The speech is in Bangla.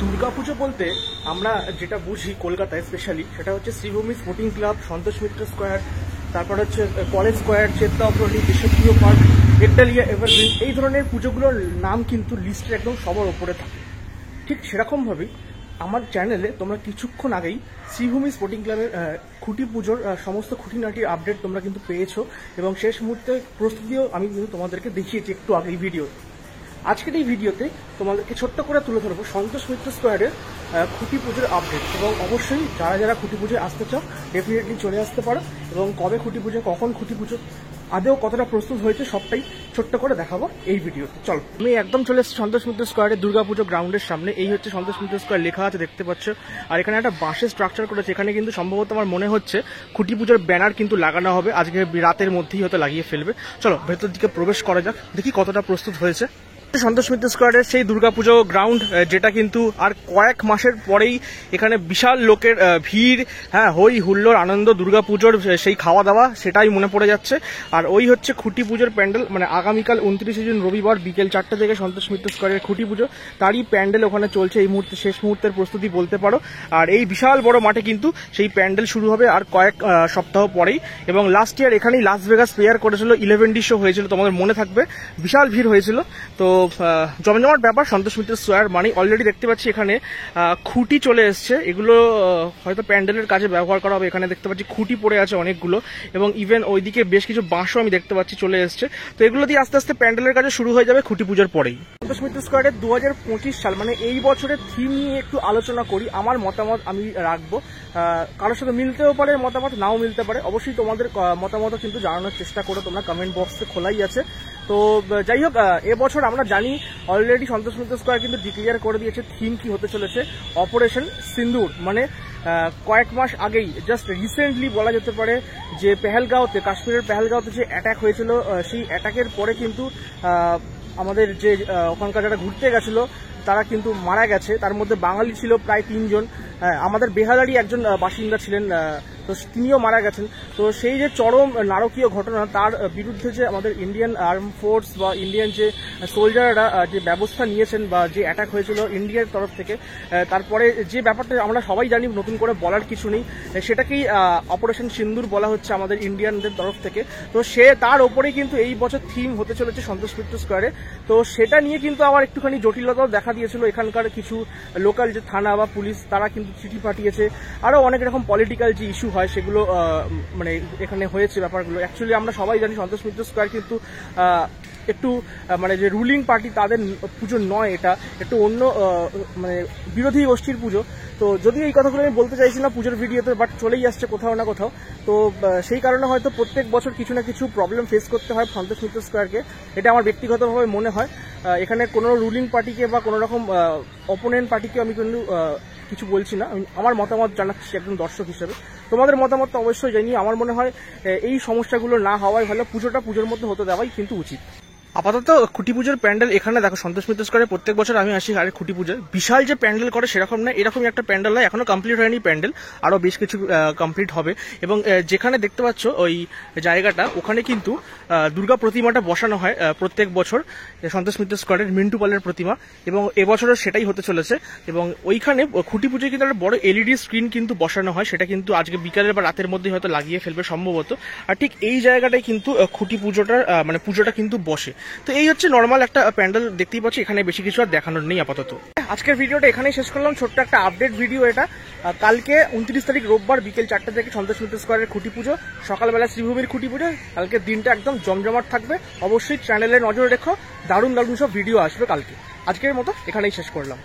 দুর্গাপুজো বলতে আমরা যেটা বুঝি কলকাতায় স্পেশালি সেটা হচ্ছে Sreebhumi sporting club, Santosh Mitra square, তারপর হচ্ছে কলেজ স্কোয়ার, চেত্তা অগ্রণী, বিশ্বপ্রিয় পার্ক, একডালিয়া, এভারগ্রিন, এই ধরনের পুজোগুলোর নাম কিন্তু লিস্টের একদম সবার ওপরে থাকে। ঠিক সেরকমভাবেই আমার চ্যানেলে তোমরা কিছুক্ষণ আগেই শ্রীভূমি স্পোর্টিং ক্লাবের খুঁটি পুজোর সমস্ত খুঁটিনাটির আপডেট তোমরা কিন্তু পেয়েছো এবং শেষ মুহূর্তে প্রস্তুতিও আমি কিন্তু তোমাদেরকে দেখিয়েছি একটু আগে এই ভিডিও। আজকের এই ভিডিওতে তোমাদেরকে ছোট্ট করে তুলে ধরবো সন্তোষ মিত্র স্কোয়ারের খুঁটি পুজোর আপডেট এবং অবশ্যই যারা যারা খুঁটি পুজোয় আসতে চাও ডেফিনেটলি চলে আসতে পারো এবং কবে খুঁটি পুজো, কখন খুঁটি পুজো, আদেও কতটা প্রস্তুত হয়েছে সবটাই ছোট্ট করে দেখাবো এই ভিডিওতে। চলো, আমি একদম চলে এসেছি সন্তোষ মিত্র স্কোয়ারের দুর্গাপুজো গ্রাউন্ডের সামনে। এই হচ্ছে সন্তোষ মিত্র স্কোয়ার লেখা আছে, দেখতে পাচ্ছ। আর এখানে একটা বাঁশের স্ট্রাকচার করেছে, এখানে কিন্তু সম্ভবত আমার মনে হচ্ছে খুঁটি পুজোর ব্যানার কিন্তু লাগানো হবে, আজকে রাতের মধ্যেই হয়তো লাগিয়ে ফেলবে। চলো ভেতর দিকে প্রবেশ করা যাক, দেখি কতটা প্রস্তুত হয়েছে সন্তোষ মিত্র স্কোয়ারের সেই দুর্গাপুজো গ্রাউন্ড, যেটা কিন্তু আর কয়েক মাসের পরেই এখানে বিশাল লোকের ভিড়, হ্যাঁ, হই হুল্লোড়, আনন্দ, দুর্গাপুজোর সেই খাওয়া দাওয়া সেটাই মনে পড়ে যাচ্ছে। আর ওই হচ্ছে খুঁটি পুজোর প্যান্ডেল, মানে আগামীকাল 29শে জুন রবিবার বিকেল 4টা থেকে সন্তোষ মিত্র স্কোয়ারের খুঁটি পুজো, তারই প্যান্ডেল ওখানে চলছে এই মুহূর্তে, শেষ মুহূর্তের প্রস্তুতি বলতে পারো। আর এই বিশাল বড় মাঠে কিন্তু সেই প্যান্ডেল শুরু হবে আর কয়েক সপ্তাহ পরেই। এবং লাস্ট ইয়ার এখানেই লাস ভেগাস প্লেয়ার করেছিল, 11D শো হয়েছিল, তোমাদের মনে থাকবে, বিশাল ভিড় হয়েছিল। তো জমজমাট ব্যাপার সন্তোষ মিত্র স্কোয়ার মানে। অলরেডি দেখতে পাচ্ছি এখানে খুঁটি চলে এসছে, এগুলো হয়তো প্যান্ডেলের কাজে ব্যবহার করা হবে। এখানে দেখতে পাচ্ছি খুঁটি পড়ে আছে অনেকগুলো এবং ইভেন ওইদিকে বেশ কিছু বাঁশও আমি দেখতে পাচ্ছি চলে এসছে। তো এগুলো দিয়ে আস্তে আস্তে প্যান্ডেলের কাজে শুরু হয়ে যাবে খুঁটি পুজোর পরেই। সন্তোষ মিত্র স্কোয়ারের 2025 সাল মানে এই বছরের থিম নিয়ে একটু আলোচনা করি। আমার মতামত আমি রাখবো, কারোর সাথে মিলতেও পারে মতামত, নাও মিলতে পারে। অবশ্যই তোমাদের মতামত কিন্তু জানানোর চেষ্টা করো তোমরা, কমেন্ট বক্সে খোলাই আছে। তো যাই হোক, এবছর আমরা জানি অলরেডি সন্তোষ মিত্র স্কোয়ার কিন্তু ডিক্লেয়ার করে দিয়েছে থিম কি হতে চলেছে, অপারেশন সিন্দুর। মানে কয়েক মাস আগেই, জাস্ট রিসেন্টলি বলা যেতে পারে, যে পেহেলগাঁওতে, কাশ্মীরের পেহেলগাঁওতে যে অ্যাটাক হয়েছিল, সেই অ্যাটাকের পরে কিন্তু আমাদের যে ওখানকার যারা ঘুরতে গেছিল তারা কিন্তু মারা গেছে। তার মধ্যে বাঙালি ছিল প্রায় 3 জন, আমাদের বেহালারই একজন বাসিন্দা ছিলেন, তো তিনিও মারা গেছেন। তো সেই যে চরম নারকীয় ঘটনা, তার বিরুদ্ধে যে আমাদের ইন্ডিয়ান আর্ম ফোর্স বা ইন্ডিয়ান যে সোলজাররা যে ব্যবস্থা নিয়েছেন বা যে অ্যাটাক হয়েছিল ইন্ডিয়ার তরফ থেকে, তারপরে যে ব্যাপারটা আমরা সবাই জানি, নতুন করে বলার কিছু নেই, সেটাকেই অপারেশন সিন্দুর বলা হচ্ছে আমাদের ইন্ডিয়ানদের তরফ থেকে। তো তার ওপরেই কিন্তু এই বছর থিম হতে চলেছে সন্তোষ মিত্র স্কোয়ারে। তো সেটা নিয়ে কিন্তু আবার একটুখানি জটিলতাও দেখা দিয়েছিল। এখানকার কিছু লোকাল যে থানা বা পুলিশ, তারা কিন্তু চিঠি পাঠিয়েছে, আরও অনেক রকম পলিটিক্যাল যে ইস্যু হয় সেগুলো মানে এখানে হয়েছে ব্যাপারগুলো। অ্যাকচুয়ালি আমরা সবাই জানি সন্তোষ মিত্র স্কোয়ার কিন্তু একটু মানে যে রুলিং পার্টি তাদের পুজো নয়, এটা একটু অন্য মানে বিরোধী গোষ্ঠীর পুজো। তো যদিও এই কথাগুলো আমি বলতে চাইছি না পুজোর ভিডিওতে, বাট চলেই আসছে কোথাও না কোথাও। তো সেই কারণে হয়তো প্রত্যেক বছর কিছু না কিছু প্রবলেম ফেস করতে হয় সন্তোষ মিত্র স্কোয়ারকে, এটা আমার ব্যক্তিগতভাবে মনে হয়। এখানে কোনো রুলিং পার্টিকে বা কোনো রকম অপোনেন্ট পার্টিকে আমি কিন্তু কিছু বলছি না, আমি আমার মতামত জানাচ্ছি একজন দর্শক হিসেবে। তোমাদের মতামত তো অবশ্যই জানি। আমার মনে হয় এই সমস্যাগুলো না হওয়াই ভালো, পুজোটা পুজোর মধ্যে হতে দেওয়াই কিন্তু উচিত। আপাতত খুঁটি পুজোর প্যান্ডেল এখানে দেখো সন্তোষ মিত্র স্কোয়ারে প্রত্যেক বছর আমি আসি, আরে খুঁটি পুজোয় বিশাল যে প্যান্ডেল করে সেরকম না, এরকমই একটা প্যান্ডেল হয়। এখনো কমপ্লিট হয়নি প্যান্ডেল, আরও বেশ কিছু কমপ্লিট হবে। এবং যেখানে দেখতে পাচ্ছ ওই জায়গাটা, ওখানে কিন্তু দুর্গা প্রতিমাটা বসানো হয় প্রত্যেক বছর, সন্তোষ মিত্র স্কোয়ারের মিন্টু পালের প্রতিমা, এবং এবছরও সেটাই হতে চলেছে। এবং ওইখানে খুঁটি পুজোয় কিন্তু একটা বড় LED স্ক্রিন কিন্তু বসানো হয়, সেটা কিন্তু আজকে বিকালের বা রাতের মধ্যে হয়তো লাগিয়ে ফেলবে সম্ভবত। আর ঠিক এই জায়গাটাই কিন্তু খুঁটি পুজোটার মানে পুজোটা কিন্তু বসে। তো এই হচ্ছে নর্মাল একটা প্যান্ডেল, দেখতেই পাচ্ছি, এখানে বেশি কিছু আর দেখানোর নেই আপাতত। আজকের ভিডিওটা এখানেই শেষ করলাম, ছোট্ট একটা আপডেট ভিডিও এটা। কালকে 29 তারিখ রোববার বিকেল 4টা থেকে সন্তোষ মিত্র স্কোয়ারের খুঁটি পুজো, সকালবেলা শ্রীভূমির খুঁটি পুজো। কালকে দিনটা একদম জমজমাট থাকবে, অবশ্যই চ্যানেলে নজর রেখো, দারুণ দারুণ সব ভিডিও আসবে কালকে। আজকের মতো এখানেই শেষ করলাম।